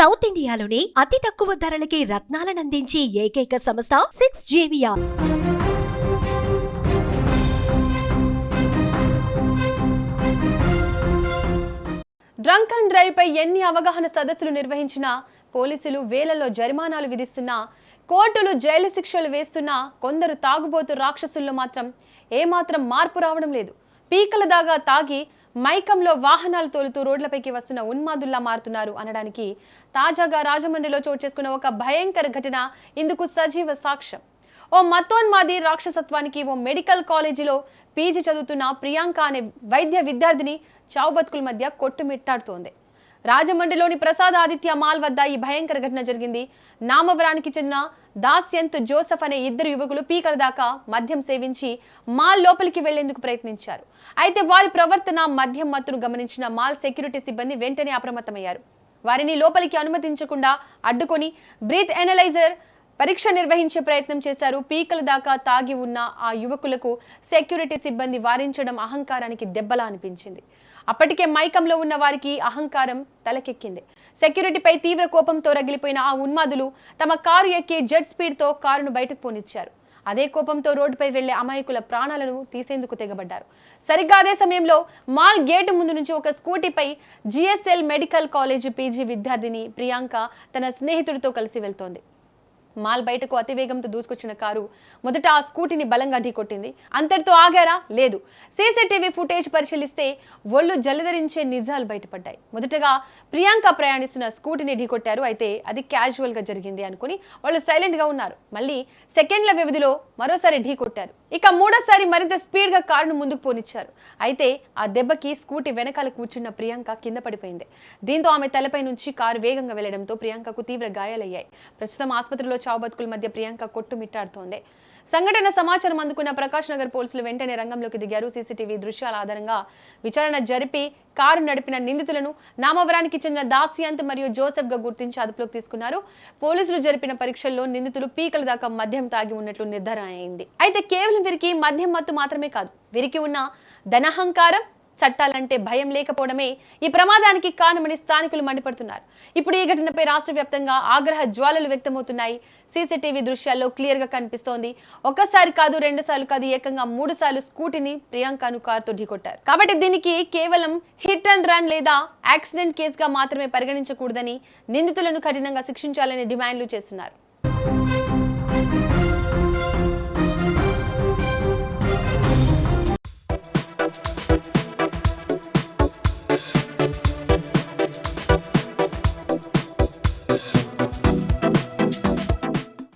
South ఇండియాలోని అతి తక్కువ ధరలకి రత్నాలనందించే ఏకైక సంస్థ 6JVR. డ్రంక్ అండ్ డ్రైవ్ పై ఎన్ని అవగాహన సదస్సులు నిర్వహించినా, పోలీసులు వేలలో జరిమానాలు విధిస్తున్నా, కోర్టులు జైలు శిక్షలు వేస్తున్నా, కొందరు తాగుబోతు రాక్షసుల్లో మాత్రం ఏమాత్రం మార్పు రావడం లేదు. పీకల దాగా తాగి మైకంలో వాహనాలు తోలుతూ రోడ్లపైకి వస్తున్న ఉన్మాదుల్లా మారుతున్నారు అనడానికి తాజాగా రాజమండ్రిలో చోటు చేసుకున్న ఒక భయంకర ఘటన ఇందుకు సజీవ సాక్ష్యం. ఓ మతోన్మాది రాక్షసత్వానికి ఓ మెడికల్ కాలేజీలో పీజీ చదువుతున్న ప్రియాంక అనే వైద్య విద్యార్థిని చావుబతుకుల మధ్య కొట్టుమిట్టాడుతోంది. రాజమండ్రిలోని ప్రసాద్ ఆదిత్య మాల్ వద్ద ఈ భయంకర ఘటన జరిగింది. నామవరానికి చెందిన దాస్యంత్ జోసెఫ్ అనే ఇద్దరు యువకులు పీకల దాకా మద్యం సేవించి మాల్ లోపలికి వెళ్లేందుకు ప్రయత్నించారు. అయితే వారి ప్రవర్తన మద్యం మత్తును గమనించిన మాల్ సెక్యూరిటీ సిబ్బంది వెంటనే అప్రమత్తమయ్యారు. వారిని లోపలికి అనుమతించకుండా అడ్డుకొని బ్రీత్ ఎనలైజర్ పరీక్ష నిర్వహించే ప్రయత్నం చేశారు. పీకల దాకా తాగి ఉన్న ఆ యువకులకు సెక్యూరిటీ సిబ్బంది వారించడం అహంకారానికి దెబ్బలా అనిపించింది. అప్పటికే మైకంలో ఉన్న వారికి అహంకారం తలకెక్కింది. సెక్యూరిటీపై తీవ్ర కోపంతో రగిలిపోయిన ఆ ఉన్మాదులు తమ కారు ఎక్కి జెట్ స్పీడ్తో కారును బయటకు పోనిచ్చారు. అదే కోపంతో రోడ్డుపై వెళ్లే అమాయకుల ప్రాణాలను తీసేందుకు తెగబడ్డారు. సరిగ్గా అదే సమయంలో మాల్ గేటు ముందు నుంచి ఒక స్కూటీపై GSL మెడికల్ కాలేజ్ పీజీ విద్యార్థిని ప్రియాంక తన స్నేహితుడితో కలిసి వెళ్తోంది. మాల్ బయటకు అతివేగంతో దూసుకొచ్చిన కారు మొదట ఆ స్కూటీని బలంగా ఢీకొట్టింది. అంతటితో ఆగారా? లేదు. సీసీటీవీ ఫుటేజ్ పరిశీలిస్తే ఒళ్ళు జలధరించే నిజాలు బయటపడ్డాయి. మొదటగా ప్రియాంక ప్రయాణిస్తున్న స్కూటీని ఢీకొట్టారు. అయితే అది క్యాజువల్ గా జరిగింది అనుకుని వాళ్ళు సైలెంట్ గా ఉన్నారు. మళ్ళీ సెకండ్ల వ్యవధిలో మరోసారి ఢీకొట్టారు. ఇక మూడోసారి మరింత స్పీడ్ గా కారును ముందుకు పోనిచ్చారు. అయితే ఆ దెబ్బకి స్కూటీ వెనకాల కూర్చున్న ప్రియాంక కింద పడిపోయింది. దీంతో ఆమె తలపై నుంచి కారు వేగంగా వెళ్లడంతో ప్రియాంకకు తీవ్ర గాయాలయ్యాయి. ప్రస్తుతం ఆసుపత్రిలో చావుబతుకుల మధ్య ప్రియాంక కొట్టుమిట్టాడుతోంది. సంఘటన సమాచారం అందుకున్న ప్రకాష్ నగర్ పోలీసులు వెంటనే రంగంలోకి దిగారు. సీసీటీవీ దృశ్యాల ఆధారంగా విచారణ జరిపి కారు నడిపిన నిందితులను నామవరానికి చెందిన దాస్యంత్ మరియు జోసెఫ్ గా గుర్తించి అదుపులోకి తీసుకున్నారు. పోలీసులు జరిపిన పరీక్షల్లో నిందితులు పీకల దాకా మద్యం తాగి ఉన్నట్లు నిర్ధారణ అయింది. అయితే కేవలం వీరికి మద్యం మత్తు మాత్రమే కాదు, వీరికి ఉన్న ధనహంకారం, చట్టాలంటే భయం లేకపోవడమే ఈ ప్రమాదానికి కారణమని స్థానికులు మండిపడుతున్నారు. ఇప్పుడు ఈ ఘటనపై రాష్ట్ర వ్యాప్తంగా ఆగ్రహ జ్వాలలు వ్యక్తమవుతున్నాయి. సీసీటీవీ దృశ్యాల్లో క్లియర్ గా కనిపిస్తోంది. ఒక్కసారి కాదు, 2 సార్లు కాదు, ఏకంగా 3 సార్లు స్కూటీని ప్రియాంకను కారుతో ఢీకొట్టారు. కాబట్టి దీనికి కేవలం హిట్ అండ్ రన్ లేదా యాక్సిడెంట్ కేసుగా మాత్రమే పరిగణించకూడదని, నిందితులను కఠినంగా శిక్షించాలని డిమాండ్లు చేస్తున్నారు.